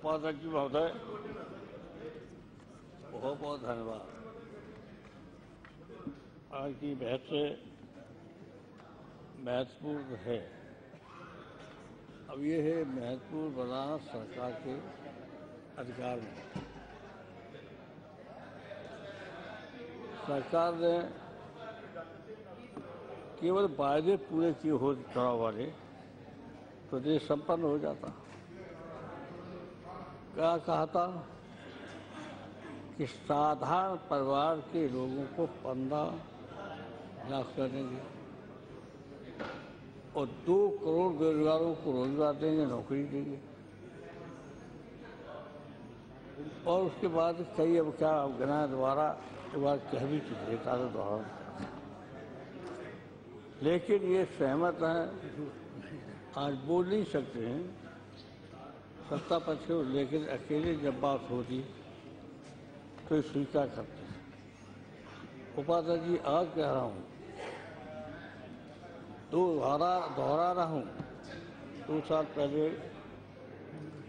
उपाध्यक्ष महोदय, बहुत बहुत धन्यवाद। आज की बहस महत्वपूर्ण है। अब ये है महत्वपूर्ण बनाना सरकार के अधिकार में। सरकार ने केवल वायदे पूरे किए हो चुनाव वाले तो देश संपन्न हो जाता। क्या कहा था कि साधारण परिवार के लोगों को 15 लाख कर देंगे और 2 करोड़ बेरोजगारों को रोजगार देंगे, नौकरी देंगे। और उसके बाद कई अब क्या गिना दोबारा एक बार कह भी चुके तारे दोहरा, लेकिन ये सहमत हैं, आज बोल नहीं सकते हैं सत्ता पक्ष, लेकिन अकेले जब बात होती तो स्वीकार करते हैं। उपाध्याय जी, आज कह रहा हूँ, दोहरा रहा हूँ, 2 साल पहले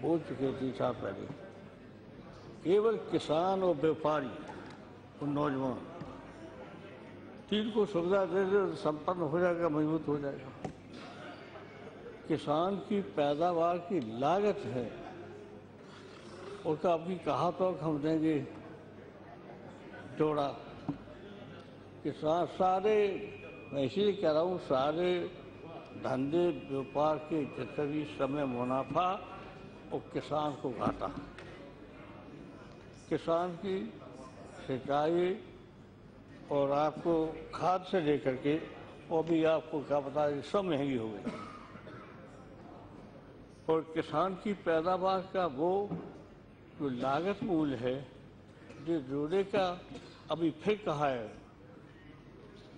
बोल चुके, 3 साल पहले, केवल किसान और व्यापारी और नौजवान 3 को सुविधा दे दे तो संपन्न हो जाएगा, मजबूत हो जाएगा। किसान की पैदावार की लागत है उसका अभी कहा तो हम देंगे जोड़ा। किसान सारे, मैं इसीलिए कह रहा हूँ, सारे धंधे व्यापार के जितने भी समय मुनाफा और किसान को घाटा। किसान की सिंचाई और आपको खाद से लेकर के, वो भी आपको क्या बता दें, सब महंगी हो गई। और किसान की पैदावार का वो जो लागत मूल्य है, जो जोड़े का अभी फिर कहा है,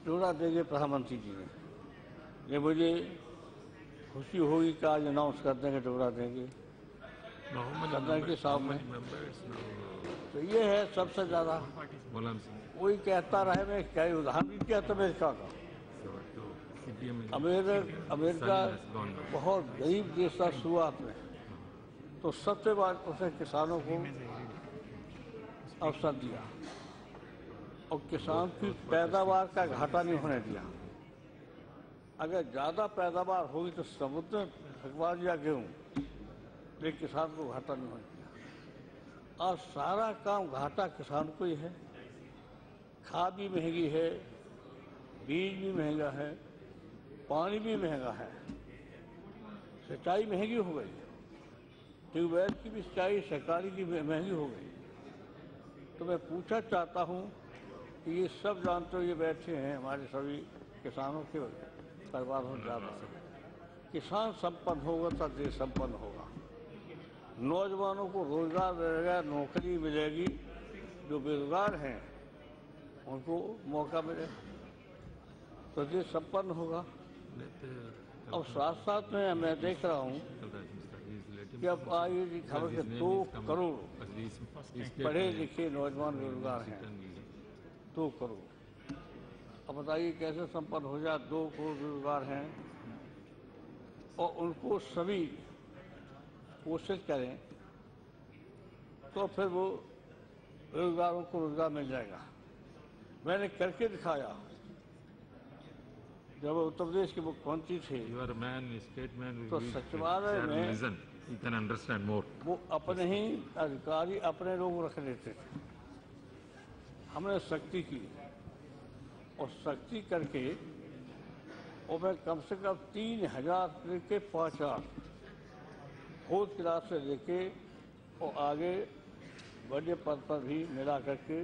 जोड़ा देंगे प्रधानमंत्री जी ने। ये मुझे खुशी होगी कि आज अनाउंस कर देंगे जोड़ा देंगे सदन के सामने। तो ये है सबसे ज्यादा। कोई कहता रहे, मैं क्या उदाहरण भी किया था अमेरिका का। अमेरिका बहुत गरीब देश था शुरुआत में, तो सबसे बाद उसने किसानों को अवसर दिया और किसान की पैदावार का घाटा नहीं होने दिया। अगर ज़्यादा पैदावार होगी तो समुद्र भगवान या गेहूँ, लेकिन किसान को घाटा नहीं होने दिया। और सारा काम घाटा किसान को ही है। खाद भी महंगी है, बीज भी महंगा है, पानी भी महंगा है, सिंचाई महंगी हो गई, ट्यूबवेल की भी सिंचाई सरकारी की महंगी हो गई। तो मैं पूछना चाहता हूँ कि ये सब जानते हो, ये बैठे हैं हमारे सभी किसानों के परिवार में ज़्यादा। किसान संपन्न होगा तो देश संपन्न होगा। नौजवानों को रोजगार मिलेगा, नौकरी मिलेगी, जो बेरोजगार हैं उनको मौका मिलेगा तो देश संपन्न होगा। और साथ साथ में मैं देख रहा हूँ कि अब आई खबर के 2 करोड़ पढ़े लिखे नौजवान बेरोजगार हैं, 2 करोड़। अब बताइए कैसे संपन्न हो जाए, 2 करोड़ बेरोजगार हैं और उनको सभी कोशिश करें तो फिर वो बेरोजगारों को रोजगार मिल जाएगा। मैंने करके दिखाया। जब उत्तर प्रदेश के मुख्यमंत्री थे तो सचिवालय में वो अपने ही अधिकारी अपने लोग रख लेते थे। हमने सख्ती की और सख्ती करके और मैं कम से कम 3000 लेके 5000 फोर्थ क्लास से लेके और आगे बड़े पद पर भी मिला करके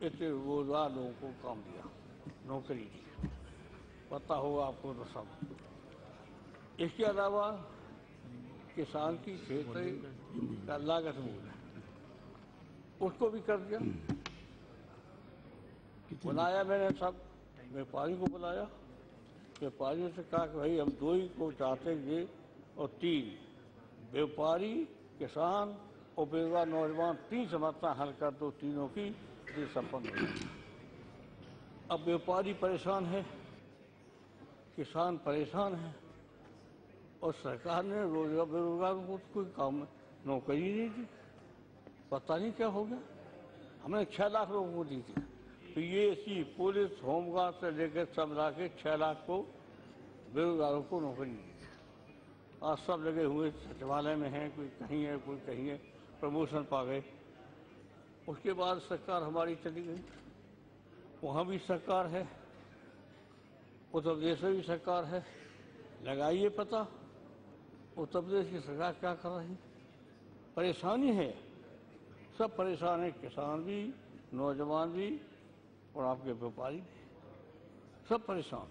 इतने रोजगार लोगों को काम दिया, नौकरी दी। पता होगा आपको तो सब। इसके अलावा किसान की खेती का लागत मूल्य उसको भी कर दिया। बुलाया मैंने सब व्यापारी को बुलाया, व्यापारियों से कहा कि भाई हम 2 ही को चाहते हैं और 3 व्यापारी, किसान और बेरोजगार नौजवान 3 समस्या हल कर दो, तीनों की देश संपन्न हो जाए। अब व्यापारी परेशान है, किसान परेशान है और सरकार ने रोजगार बेरोजगारों को कोई काम नौकरी नहीं दी। पता नहीं क्या हो गया। हमने 6 लाख लोगों को दी थी, तो ये इसी पुलिस होमगार्ड से लेकर सब ला के 6 लाख को बेरोजगारों को नौकरी दी थी। आज सब लगे हुए सचिवालय में हैं, कोई कहीं है कोई कहीं है, प्रमोशन पा गए। उसके बाद सरकार हमारी चली गई, वहाँ भी सरकार है, उत्तर प्रदेश में भी सरकार है। लगाइए पता उत्तर प्रदेश की सरकार क्या कर रही। परेशानी है, सब परेशान है, किसान भी, नौजवान भी और आपके व्यापारी भी, सब परेशान।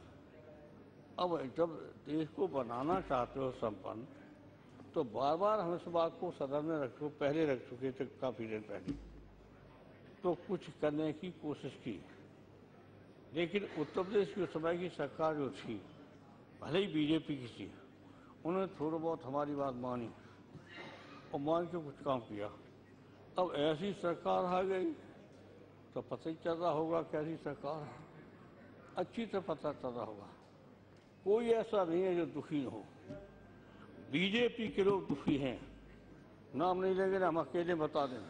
अब जब देश को बनाना चाहते हो संपन्न, तो बार बार हम इस बात को सदन में रखो, पहले रख चुके थे काफी दिन पहले, तो कुछ करने की कोशिश की, लेकिन उत्तर प्रदेश की उस समय की सरकार जो थी, भले ही बीजेपी की थी, उन्होंने थोड़ा बहुत हमारी बात मानी और मान के कुछ काम किया। अब ऐसी सरकार आ गई तो पता ही चल रहा होगा कैसी सरकार है, अच्छी तरह पता चल रहा होगा। कोई ऐसा नहीं है जो दुखी हो, बीजेपी के लोग दुखी हैं, नाम नहीं लेंगे ना, हम अकेले बता दें,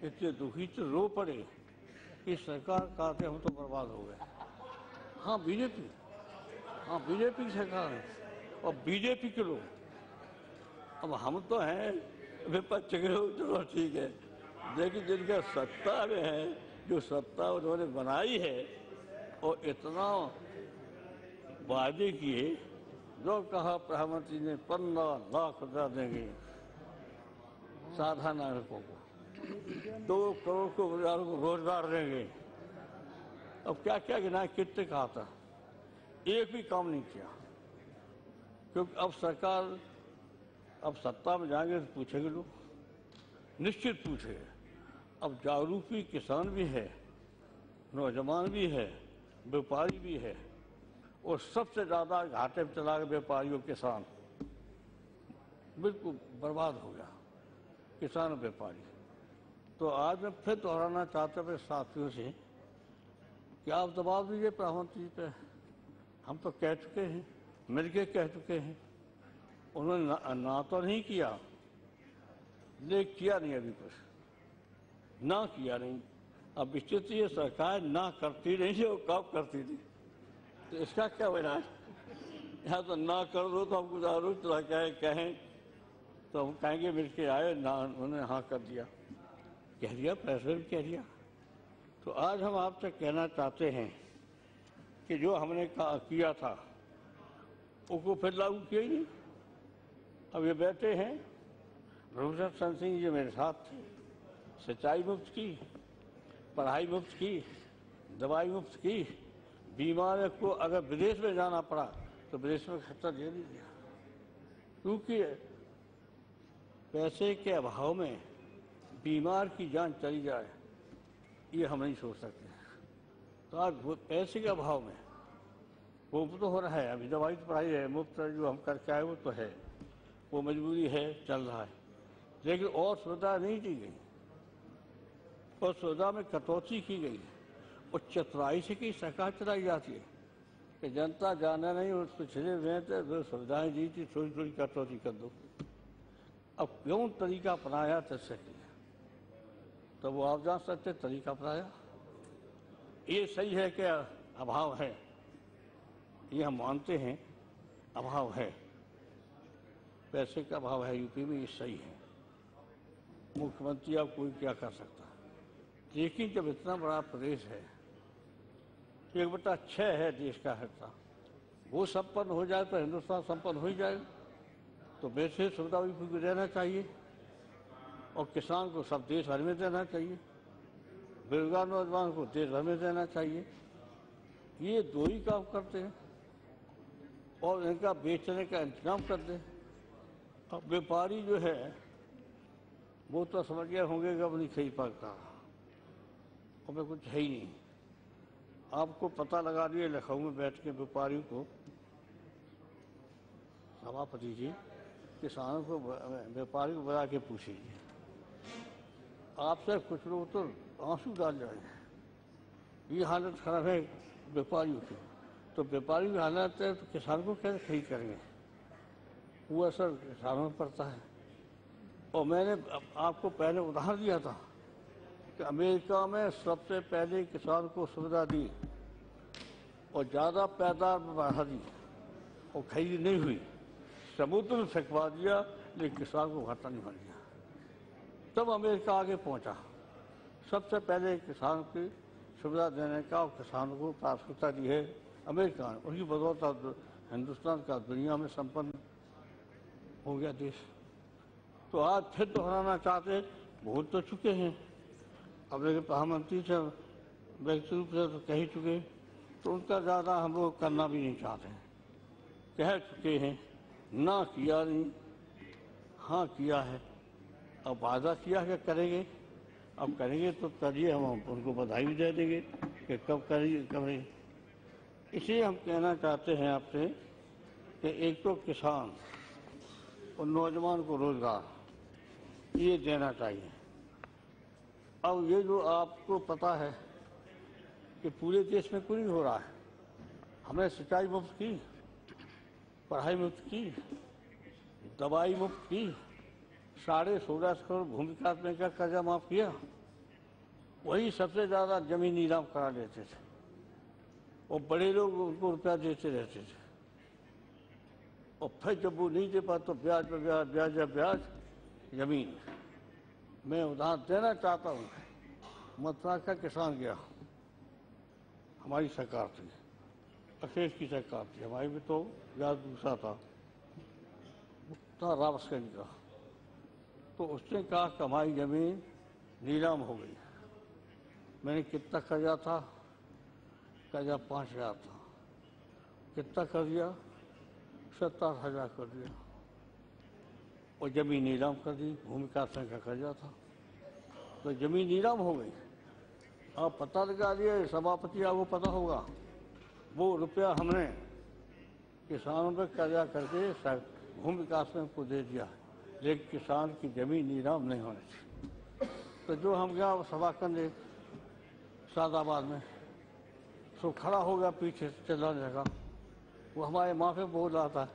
इतने दुखी तो रो पड़े कि सरकार कहते हम तो बर्बाद हो गए। हाँ बीजेपी, हाँ बीजेपी की सरकार है और बीजेपी के लोग। अब हम तो हैं विपक्ष के लोग, चलो ठीक है, लेकिन जिनका सत्ता में है, जो सत्ता उन्होंने बनाई है और इतना वादे किए, जो कहा प्रधानमंत्री ने 15 लाख रुपया देंगे साधारण नागरिकों को, 2 करोड़ को परिवारों को रोजगार देंगे। अब क्या क्या गिना, कितने कहा था, एक भी काम नहीं किया। क्योंकि अब सरकार, अब सत्ता में जाएंगे तो पूछेंगे लोग, निश्चित पूछेंगे। अब जागरूक भी किसान भी है, नौजवान भी है, व्यापारी भी है, और सबसे ज़्यादा घाटे में चला गया व्यापारियों किसान, बिल्कुल बर्बाद हो गया किसान और व्यापारी। तो आज मैं फिर दोहराना चाहता हूँ अपने साथियों से कि आप दबाव दीजिए प्रधानमंत्री पे। हम तो कह चुके हैं, मिलके कह चुके हैं, उन्होंने ना तो नहीं किया, लेकिन किया नहीं अभी कुछ, ना किया नहीं। अब स्थिति ये सरकार ना करती नहीं है, वो कब करती थी, तो इसका क्या बना है? यहाँ तो ना कर दो तो हम गुजारो चला कहें तो हम कहेंगे मिलके आए ना, उन्होंने हाँ कर दिया, कह दिया, फैसले भी कह दिया। तो आज हम आपसे कहना चाहते हैं कि जो हमने किया था उसको फिर लागू किया ही नहीं। अब ये बैठे हैं, रघुशंकर सिंह जी मेरे साथ थे, सिंचाई मुफ्त की, पढ़ाई मुफ्त की, दवाई मुफ्त की, बीमार को अगर विदेश में जाना पड़ा तो विदेश में खर्चा दे दिया। क्योंकि पैसे के अभाव में बीमार की जान चली जाए, ये हम नहीं सोच सकते। तो आज पैसे के अभाव में वो तो हो रहा है, अभी दवाई तो पढ़ाई है मुफ्त, जो हम करके आए वो तो है, वो मजबूरी है, चल रहा है, लेकिन और सुविधा नहीं दी गई, और सुविधा में कटौती की गई और चतुराई से की सरकार चलाई जाती है कि जनता जाना नहीं, उस पिछले में तो सुविधाएं दी थी, थोड़ी थोड़ी कटौती कर दो। अब क्यों तरीका अपनाया तस्वीर, तो वो आप जान सकते तरीका अपनाया। ये सही है कि अभाव है, ये हम मानते हैं, अभाव है, पैसे का अभाव है यूपी में, ये सही है, मुख्यमंत्री अब कोई क्या कर सकता है। लेकिन जब इतना बड़ा प्रदेश है, 1/6 है देश का हिस्सा, वो संपन्न हो जाए तो हिंदुस्तान संपन्न हो ही जाए। तो वैसे सुविधा भी पूरी देना चाहिए और किसान को सब देश भर में देना चाहिए, बेरोजगार नौजवान को देश भर में देना चाहिए। ये दो ही काम करते हैं और इनका बेचने का इंतजाम कर दें। अब व्यापारी जो है वो तो समझ गए होंगे कि अब नहीं खरीद पाता, और मैं कुछ है ही नहीं। आपको पता लगा दिए लखनऊ में बैठ के व्यापारियों को, सभापति जी, किसानों को, व्यापारी को बुला के पूछिए, आपसे कुछ लोग तो आंसू डाल जाएंगे, ये हालत खराब है व्यापारियों की। तो व्यापारियों की हालत है तो किसान को कैसे खरीद करेंगे, वो असर किसानों पर पड़ता है। और मैंने आपको पहले उदाहरण दिया था कि अमेरिका में सबसे पहले किसान को सुविधा दी और ज़्यादा पैदावार बढ़ा दी और खरीद नहीं हुई, समुद्र में फेंकवा दिया, लेकिन किसान को घाटा नहीं बन गया। तब अमेरिका आगे पहुंचा। सबसे पहले किसान की सुविधा देने का और किसानों को प्राथमिकता दी है अमेरिका ने। उनकी बदौलत हिंदुस्तान का दुनिया में संपन्न हो गया देश। तो आज फिर दोहराना चाहते, भूल तो चुके हैं। अब लेकिन प्रधानमंत्री से व्यक्तिगत रूप से तो कह ही चुके, तो उनका ज़्यादा हम लोग करना भी नहीं चाहते हैं। कह चुके हैं, ना किया नहीं, हाँ किया है। अब वादा किया है कि करेंगे, अब करेंगे तो करिए, हम उनको बधाई भी दे देंगे कि कब करें। इसलिए हम कहना चाहते हैं आपसे कि एक तो किसान और नौजवान को रोजगार ये देना चाहिए। अब ये जो आपको पता है कि पूरे देश में कुछ नहीं हो रहा है। हमने सिंचाई मुफ्त की, पढ़ाई मुफ्त की, दवाई मुफ्त की, 16.5 करोड़ भूमि विकास बैंक का कर्जा माफ किया। वही सबसे ज़्यादा जमीन नीलाम करा लेते थे और बड़े लोग उनको रुपया देते रहते थे। और फिर जब वो नहीं दे पाते तो ब्याज पर ब्याज, ब्याज पर ब्याज जमीन। मैं उदाहरण देना चाहता हूँ, मथुरा का किसान गया, हमारी सरकार थी, अखिलेश की सरकार थी, हमारी भी तो ब्याज दूसरा था रावतगंज का। तो उसने कहा कि हमारी जमीन नीलाम हो गई। मैंने कितना कर्जा था? कर्जा 5,000 था। कितना कर दिया? 70,000 कर दिया और जमीन नीलाम कर दी। भूमि विकास बैंक का कर्जा था तो जमीन नीलाम हो गई। आप पता लगा दिया, सभापति आपको पता होगा, वो रुपया हमने किसानों पर कर्जा करके भूमि विकास बैंक को दे दिया, लेकिन किसान की जमीन नीलाम नहीं होनी चाहिए। तो जो हम गया सभा करने सादाबाद में, सो खड़ा हो गया पीछे चिल्लाने लगा। वो हमारे माँ पे बोल रहा था।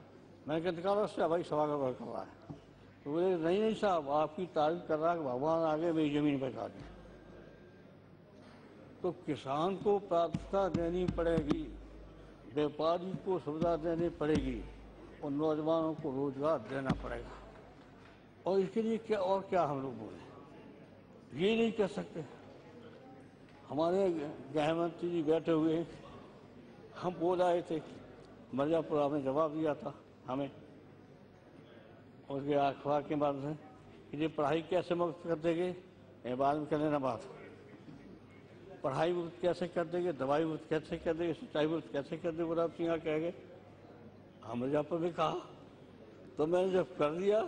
मैंने कहा निकालो उससे, भाई सभा का वर्क कर रहा है। तो बोले नहीं साहब, आपकी तारीफ कर रहा है, भगवान आगे मेरी जमीन बचा दी। तो किसान को प्राथमिकता देनी पड़ेगी, व्यापारी को सुविधा देनी पड़ेगी और नौजवानों को रोजगार देना पड़ेगा। और इसके लिए क्या और क्या हम लोग बोले, ये नहीं कर सकते। हमारे गृह मंत्री जी बैठे हुए हैं, हम बोल आए थे, मिर्जापुर में जवाब दिया था हमें उसके अखबार के माध्यम से कि ये पढ़ाई कैसे मुक्त कर देंगे, ये बाद में कर लेना बात। पढ़ाई मुक्त कैसे कर देंगे, दवाई मुक्त कैसे कर देंगे, सिंचाई मुक्त कैसे कर देंगे, गुलाब सिंह कह गए। हम मिर्जापुर में कहा तो मैंने जब कर दिया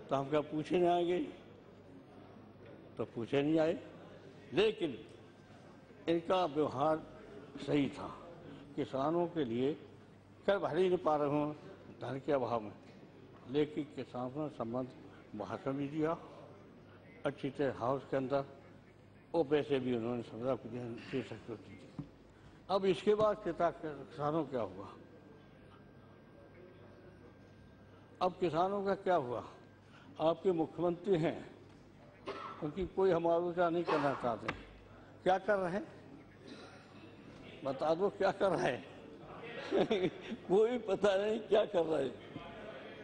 तो हम क्या पूछे नहीं आएंगे, तो पूछे नहीं आए। लेकिन इनका व्यवहार सही था। किसानों के लिए कर भर ही नहीं पा रहे हूँ धन के अभाव में, लेकिन किसानों ने संबंध भाषण भी दिया अच्छी तरह हाउस के अंदर, और पैसे भी उन्होंने सुविधा दे सकते दी। अब इसके बाद किसानों क्या हुआ? अब किसानों का क्या हुआ? आपके मुख्यमंत्री हैं, उनकी कोई हम आलोचना नहीं करना चाहते। क्या कर रहे हैं बता दो, क्या कर रहे हैं? कोई पता नहीं क्या कर रहे हैं।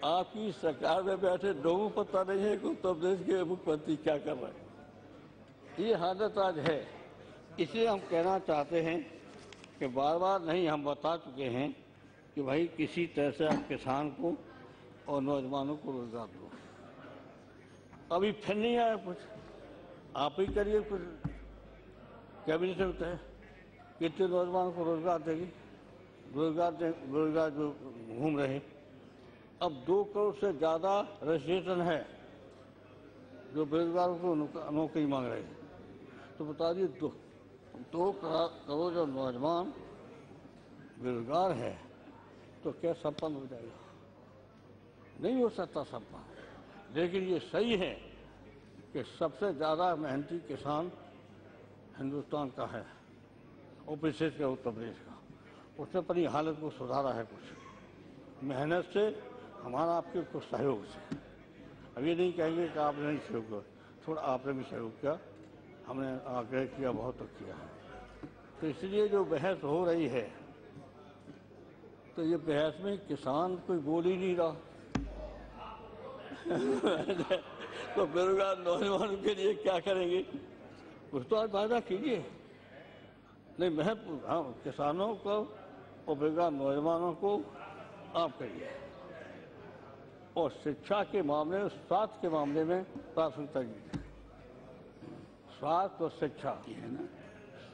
आपकी सरकार में बैठे लोगों को पता नहीं है कि उत्तर प्रदेश के मुख्यमंत्री क्या कर रहे हैं। ये हालत आज है। इसलिए हम कहना चाहते हैं कि बार बार नहीं, हम बता चुके हैं कि भाई किसी तरह से आप किसान को और नौजवानों को रोजगार दो। अभी फिर नहीं आया कुछ, आप ही करिए कुछ। कैबिनेट में तय कितने नौजवानों को रोजगार देगी? रोजगार जो घूम रहे। अब 2 करोड़ से ज़्यादा रजिस्ट्रेशन है जो बेरोजगारों को नौकरी मांग रहे हैं। तो बता दिए 2 करोड़ जो नौजवान बेरोजगार है तो क्या संपन्न हो जाएगा? नहीं हो सकता संपन्न। लेकिन ये सही है कि सबसे ज़्यादा मेहनती किसान हिंदुस्तान का है और विशेषकर उत्तर प्रदेश का। उसने अपनी हालत को सुधारा है कुछ मेहनत से, हमारा आपके कुछ सहयोग से। अब ये नहीं कहेंगे कि आपने नहीं सहयोग किया, थोड़ा आपने भी सहयोग किया, हमने आग्रह किया, बहुत किया है। तो इसलिए जो बहस हो रही है, तो ये बहस में किसान कोई बोल ही नहीं रहा। तो बेरोजगार नौजवानों के लिए क्या करेंगे? कुछ तो आज वायदा कीजिए। नहीं, मैं हाँ, किसानों को और बेरोजगार नौजवानों को आप करिए, और शिक्षा के मामले में, स्वास्थ्य के मामले में प्राथमिकता दीजिए। स्वास्थ्य और शिक्षा है ना,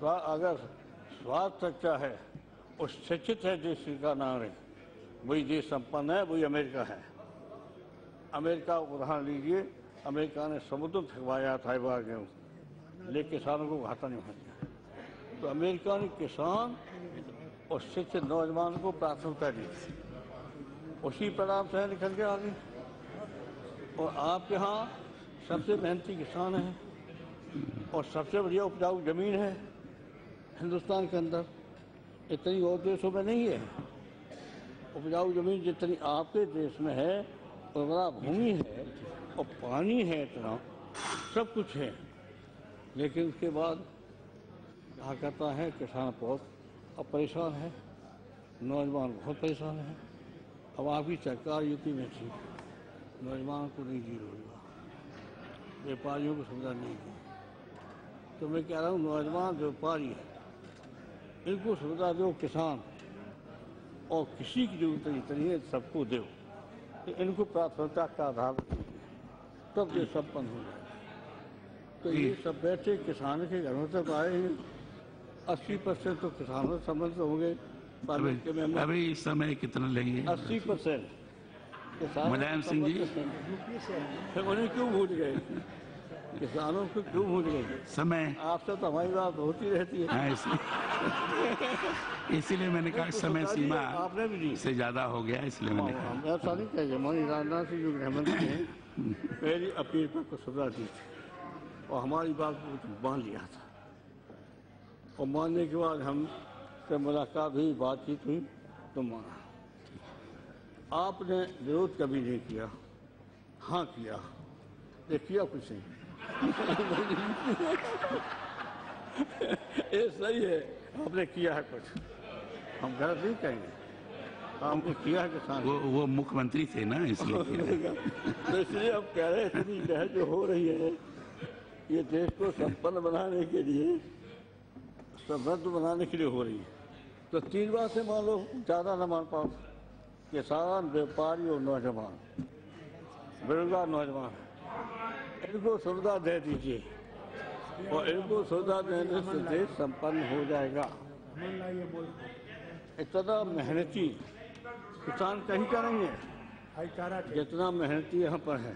अगर स्वास्थ्य अच्छा है और शिक्षित है देश का नागरिक, वही देश संपन्न है, वही अमेरिका है। अमेरिका को उदाहरण लीजिए, अमेरिका ने समुद्र थकवाया था गेहूँ, लेकिन किसानों को घाटा नहीं होना दिया। तो अमेरिका ने किसान और शिक्षित नौजवान को प्राथमिकता दी, उसी परिणाम से निकल के आगे। और आपके यहाँ सबसे मेहनती किसान है और सबसे बढ़िया उपजाऊ जमीन है हिंदुस्तान के अंदर, इतनी और देशों में नहीं है। उपजाऊ जमीन जितनी आपके देश में है, उर्वरा भूमि है और पानी है, इतना सब कुछ है, लेकिन उसके बाद कहा कहता है किसान बहुत अब परेशान है, नौजवान बहुत परेशान है। अब आपकी सरकार यूपी में थी, नौजवान को नहीं दी रोजगार, व्यापारियों को सुविधा नहीं दी। तो मैं कह रहा हूँ नौजवान व्यापारी इनको सुविधा दो, किसान और किसी की जरूरत नहीं है, सबको दो। तो इनको प्राथमिकता का आधार तब ये संपन्न हो जाए। तो ये सब बैठे किसान के घरों तक आए हैं, 80% तो किसानों से संबंध होंगे। अभी इस समय कितना लेंगे? 80% मुलायम सिंह जी, फिर उन्हें क्यों भूल गए? किसानों को क्यों भूल गए? समय आपसे तो हमारी बात होती रहती है। हाँ, इसीलिए मैंने कहा समय सीमा आपने भी दी से ज्यादा हो गया, इसलिए मैंने कहा। हम ऐसा नहीं कहेंगे। माननीय राजनाथ सिंह जो गृहमंत्री हैं, पहली अपील पर कुछ सुविधा दी थी और हमारी बात को मान लिया था, और मानने के बाद हम से मुलाकात हुई, बातचीत हुई, तो माना। आपने विरोध कभी नहीं किया, हाँ किया, ये किया कुछ नहीं। ये सही है, आपने किया है कुछ, हम गलत नहीं कहेंगे, आपने किया है किसान। वो मुख्यमंत्री थे ना, इसलिए तो इसलिए अब कह रहे हैं इतनी बहस जो हो रही है, ये देश को संपन्न बनाने के लिए, समृद्ध बनाने के लिए हो रही है। तो 3 बातें मान लो, ज़्यादा न मान पाओ, किसान, व्यापारी और नौजवान, बेरोजगार नौजवान, इनको सुविधा दे दीजिए, और इनको सुविधा देने से देश संपन्न हो जाएगा। इतना मेहनती किसान कहीं का नहीं है जितना मेहनती यहाँ पर है,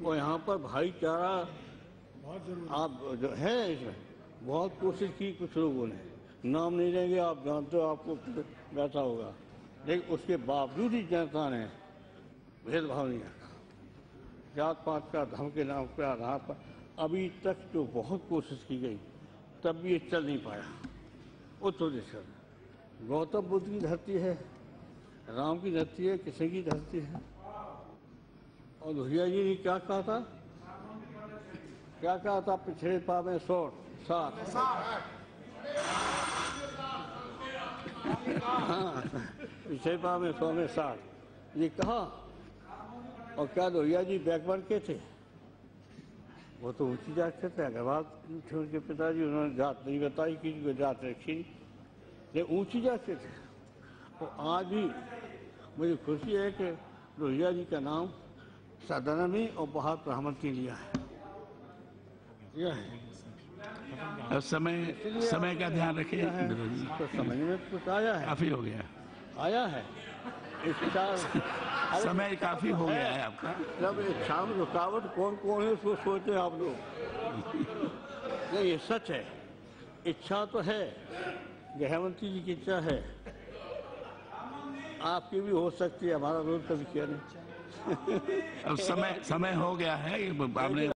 और यहाँ पर भाईचारा आप जो है, इसमें बहुत कोशिश की कुछ लोगों ने, नाम नहीं लेंगे, आप जानते हो, आपको बैठा होगा, लेकिन उसके बावजूद ही जनता ने भेदभाव नहीं रखा, जात पात का, धर्म के नाम के आधार पर। अभी तक जो बहुत कोशिश की गई, तब भी ये चल नहीं पाया। उत्तर दिशा गौतम बुद्ध की धरती है, राम की धरती है, किसी की धरती है। और लोहिया जी ने क्या कहा था? क्या कहा था? पिछड़े पा में 100 60, हाँ, पिछड़े पा में 100 में 60 ये कहा। और क्या लोहिया जी बैकवर्ड के थे? वो तो ऊंची जात के थे, अग्रवाल थे उनके पिताजी, उन्होंने जात नहीं बताई, किसी को जात रखी नहीं, लेकिन ऊंची जात के थे। तो आज भी मुझे खुशी है कि लोहिया जी का नाम सदन में और बाहर प्रधानमंत्री लिया है। यह है समय का ध्यान रखें। तो समझ में कुछ आया है, काफी हो गया, आया है समय काफी हो गया है आपका। जब इच्छा में रुकावट कौन कौन है उसको सोचे आप लोग। नहीं, ये सच है, इच्छा तो है, गृहमंत्री जी की इच्छा है, आपकी भी हो सकती है, हमारा रोज कभी किया नहीं। अब समय हो गया है, आपने